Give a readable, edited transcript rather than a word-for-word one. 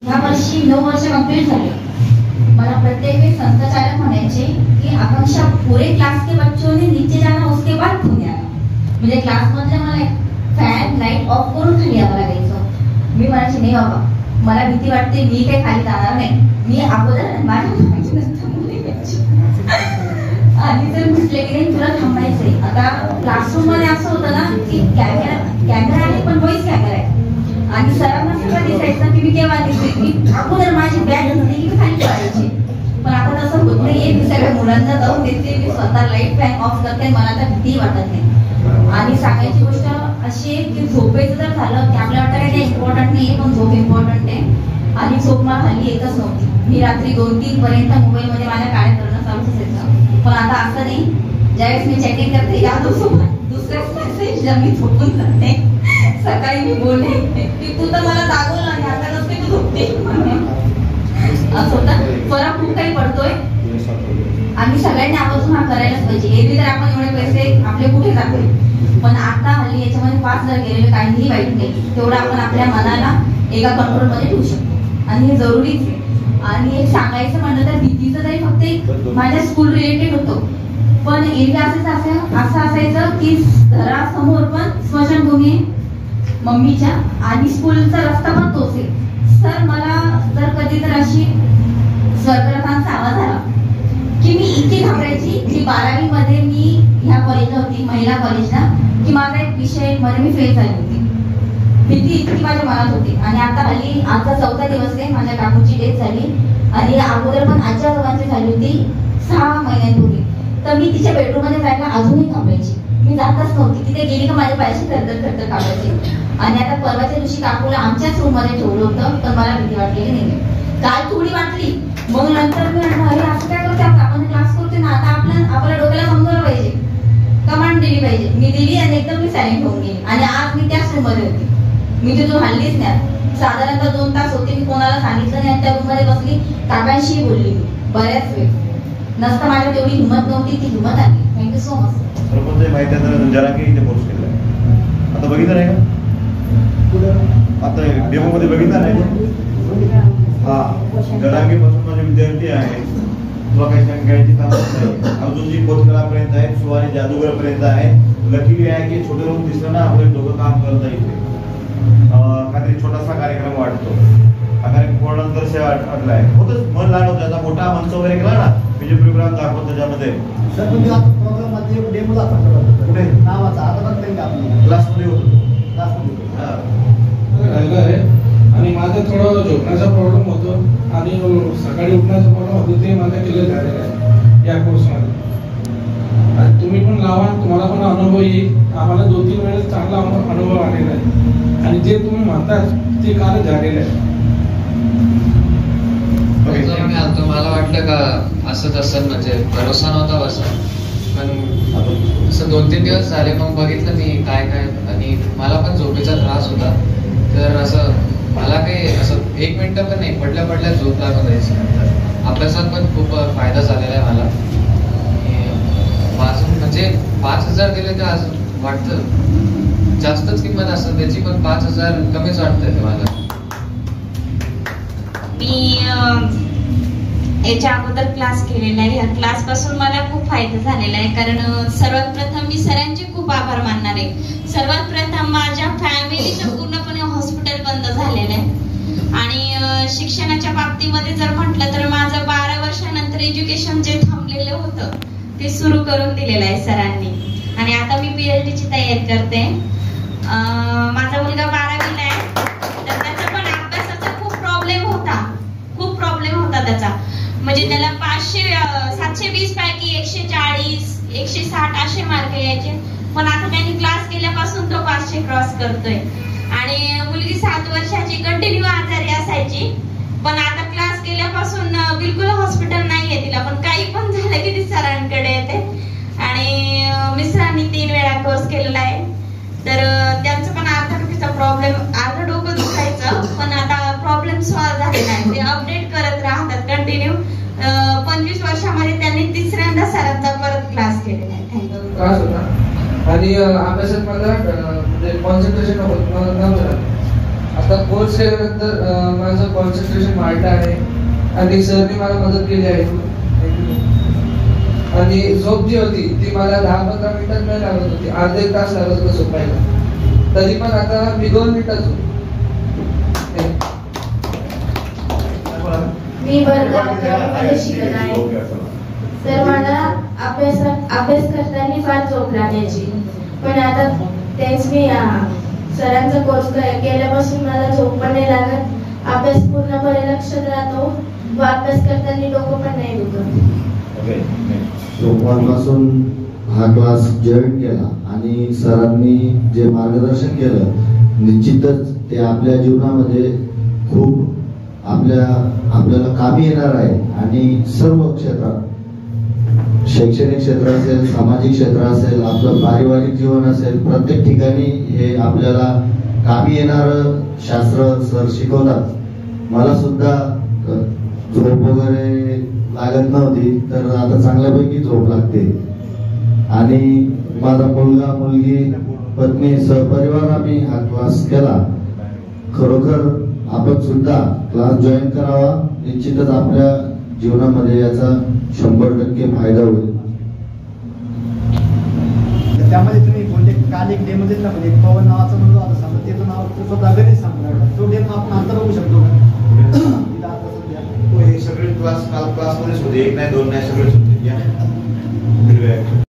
ह्या वर्षी 9 वर्ष कंप्लीट झाले. मला प्रत्येक वेळी संतचालक म्हणायचे की आकांक्षा पूरे क्लास के बच्चों ने नीचे जाना उसके बाद पुणे आना. म्हणजे क्लास मधले मला फॅन लाईट ऑफ करून खाली यावं लागायचं. मी म्हणायचे नाही बाबा, मला भीती वाटते, मी काही खाली जाणार नाही, मी अगोदर माझ्या आणि जर म्हटले की नाही तुला थांबायचंय. आता क्लासरूम मध्ये असं होतं ना की कॅमेरा आहे पण व्हॉइस कॅमेरा आहे आणि सरांना सगळं दिसायचं की मी केव्हा दिसते. मी अगोदर माझी बॅग होती की मी खाली पडायची. पण आता तसं होत नाहीये. मी सगळ्या मुलांना जाऊन देते, मी स्वतः लाईट फॅन ऑफ करते, मला आता भीती वाटत नाही. आणि सांगायची गोष्ट अशी आहे की झोपेचं जर झालं की आपल्याला वाटतं काही इम्पॉर्टंट नाहीये, पण झोप इम्पॉर्टंट आहे. आणि झोप मला हल्ली येतच नव्हती. मी रात्री 2-3 पर्यंत मोबाईल मध्ये माझ्या कार्य करणं चालूच असायचं. पण आता असं नाही. ज्यावेळेस मी चेकिंग करते यादवसोबत दुसऱ्याच मेसेजला मी झोपून जाते. सकाळी मी बोलले की तू तर मला जागवलं आणि आता नसते तू झोपते. असं होतं. फरक खूप काही पडतोय आणि सगळ्यांनी आवर्जून हा करायलाच पाहिजे. एरवी तर आपण एवढे पैसे आपले कुठे जातोय, पण आता हल्ली याच्यामध्ये 5,000 गेलेले काहीही वाईट नाही. तेवढं आपण आपल्या मनाला एका कंट्रोल मध्ये ठेवू शकतो आणि हे जरुरीच आहे. आणि एक सांगायचं म्हणलं तर भीतीचं तरी फक्त एक माझ्या स्कूल रिलेटेड होतं. पण एरवी असं असायचं की घरासमोर पण स्मशानभूमी मम्मीच्या आणि स्कूलचा रस्ता पण तोच आहे. सर मला जर कधी तर अशी स्वर्गरथांचा आवाज आला की मी इतकी घाबरायची की 12वी मध्ये मी ह्या कॉलेजला होती, महिला कॉलेजला, की माझा एक विषय मध्ये मी फेल झाली होती. भीती इतकी माझ्या मनात होती. आणि आता हल्ली आजचा 4था दिवस आहे, माझ्या काकूची डेथ झाली आणि अगोदर पण आजी आजोबांची झाली होती 6 महिन्यांपूर्वी. तर मी तिच्या बेडरूम मध्ये जायला अजूनही थांबायची. मी जातच नव्हती. तिथे गेली का माझ्या पायाशी थरथर काढायची. आणि आता परवाच्या दिवशी काकूला आमच्याच रूम मध्ये ठेवलं होतं, पण मला भीती वाटलेली नाही. काल थोडी वाटली, मग नंतर मी म्हटलं अरे असं काय करते आपण क्लास करतोय ना, आता आपल्या डोक्याला समजवलं पाहिजे, कमांड दिली पाहिजे. मी दिली आणि एकदम मी सायलेंट होऊन गेली. आणि आज मी त्याच रूम मध्ये होती. मी तिथून हल्लीच नाही. साधारणतः 2 तास होते. मी कोणाला सांगितलं नाही. त्या रूम मध्ये बसली, काकांशी बोलली मी बऱ्याच वेळ. नसतं माझ्या तेवढी हिंमत नव्हती, ती हिंमत आली. Thank you so much. सरपंच माहिती आहे जरांगे इथे पोस्ट केलाय. आता बघितलं नाही का? आता डेमो मध्ये बघितलं नाही. हा जरांगे पासून माझे विद्यार्थी आहेत. तुला काही सांगायची काम नाही. अजून जी कोथकरापर्यंत आहे, सुवारी जादूगरपर्यंत आहे. लकीली आहे की छोटे रूम दिसलं ना आपले डोकं काम करता येते. काहीतरी छोटासा कार्यक्रम वाटतो. कारण कोणानंतर सेवा अटलाय होतच मन लहान होतं. आता मोठा मंच वगैरे केला ना, विजय प्रोग्राम दाखवतो त्याच्यामध्ये. सर तुम्ही प्रोग्राम मध्ये डेमो दाखवला कुठे नावाचा आता बघता का आपण क्लासमध्ये होतो. राहिलं आहे. आणि माझं थोडं झोपण्याचा प्रॉब्लेम होतो आणि सकाळी उठण्याचा प्रॉब्लेम होतो. ते माझं केलं झालेलं आहे या कोर्समध्ये. आणि तुम्ही पण लावा, तुम्हाला पण अनुभव येईल. आम्हाला 2-3 वेळेस चांगला अनुभव आलेला आहे आणि जे तुम्ही म्हणतात ते काल झालेलं आहे. मला वाटलं का असं तसं म्हणजे भरोसा नव्हता बसा. पण असं 2-3 दिवस झाले मग बघितलं मी काय आणि मला पण झोपेचा त्रास होता. तर असं मला काही असं 1 मिनिटं पण नाही, पडल्या झोप लागून जायची. नंतर अभ्यासात पण खूप फायदा झालेला आहे मला. म्हणजे 5,000 दिले तर आज वाटतं जास्तच किंमत असतं त्याची, पण 5,000 कमीच वाटतं ते मला. मी याच्या अगोदर क्लास केलेला आहे. या क्लास पासून मला खूप फायदा झालेला आहे. कारण सर्वात प्रथम मी सरांचे खूप आभार मानणार आहे. सर्वात प्रथम माझ्या फॅमिलीचं पूर्णपणे हॉस्पिटल बंद झालेलं आहे. आणि शिक्षणाच्या बाबतीमध्ये जर म्हटलं तर माझं 12 वर्षानंतर एज्युकेशन जे थांबलेलं होतं ते सुरू करून दिलेलं आहे सरांनी. आणि आता मी PhD ची तयारी करते. माझा मुलगा 12वीला आहे. तर त्याचा पण अभ्यासाचा खूप प्रॉब्लेम होता त्याचा. म्हणजे त्याला 720 पैकी 140, 160 असे मार्क यायचे. पण आता त्यांनी क्लास केल्यापासून तो 500 क्रॉस करतोय. आणि मुलगी 7 वर्षाची कंटिन्यू आजारी असायची. पण आता क्लास केल्यापासून बिलकुल हॉस्पिटल नाहीये तिला. पण काही पण झालं की ती सरांकडे येते. आणि मिस्टरांनी 3 वेळा कोर्स केलेला आहे. तर त्यांचं पण आर्थोपेडिकचा प्रॉब्लेम, अर्ध डोकं दुखायचं, पण आता प्रॉब्लेम सॉल्व्ह झालेला आहे. ते अपडेट करत राहतात कंटिन्यू. 25 वर्षामध्ये त्यांनी 3ऱ्यांदा सरांचा परत क्लास केलेला आहे. थँक्यू. आणि अभ्यासात माझा म्हणजे कॉन्सन्ट्रेशन नव्हतं. आता कोर्स केल्यानंतर माझं कॉन्सन्ट्रेशन वाढलं आहे आणि सरने मला मदत केली आहे. आणि झोप जी होती ती मला 10-15 मिनिटात नाही लागत होती, अर्धा एक तास लागत होता झोपायला. तरी पण आता मी 2 मिनिटात झोपतो. मी वर्गामध्ये शिकत आहे. तर मला अभ्यास करताना फार झोप लागायची, पण आता तेच मी सरांचा कोर्स केल्यापासून मला झोप पण नाही लागत, अभ्यास पूर्णपणे लक्षात राहतो व अभ्यास करताना डोकं पण नाही दुखत. सोमवारपासून हा क्लास जॉईन केला आणि सरांनी जे मार्गदर्शन केलं निश्चितच ते आपल्या जीवनामध्ये खूप आपल्याला कामी येणार आहे. आणि सर्व क्षेत्रात, शैक्षणिक क्षेत्र असेल, सामाजिक क्षेत्र असेल, आपलं पारिवारिक जीवन असेल, प्रत्येक ठिकाणी हे आपल्याला कामी येणारं शास्त्र सर शिकवतात. मला सुद्धा झोप वगैरे लागत नव्हती, तर आता चांगल्यापैकी झोप लागते. आणि माझा मुलगा मुलगी पत्नी सहपरिवार आम्ही हा क्लास केला. खरोखर आपण सुद्धा क्लास जॉईन करावा, निश्चितच आपल्या जीवनामध्ये याचा 100% फायदा होईल. त्यामध्ये तुम्ही बोलले काल एक डेमो दिला, म्हणजे पवन नावाचा मुलगा होता, समजा त्याचं नाव स्वतः गणेश सांगणार, तो डेमो आपण आता बघू शकतो का? हे सगळे क्लास काल क्लासमध्येच होते, 1 नाही 2 नाही, सगळेच होते.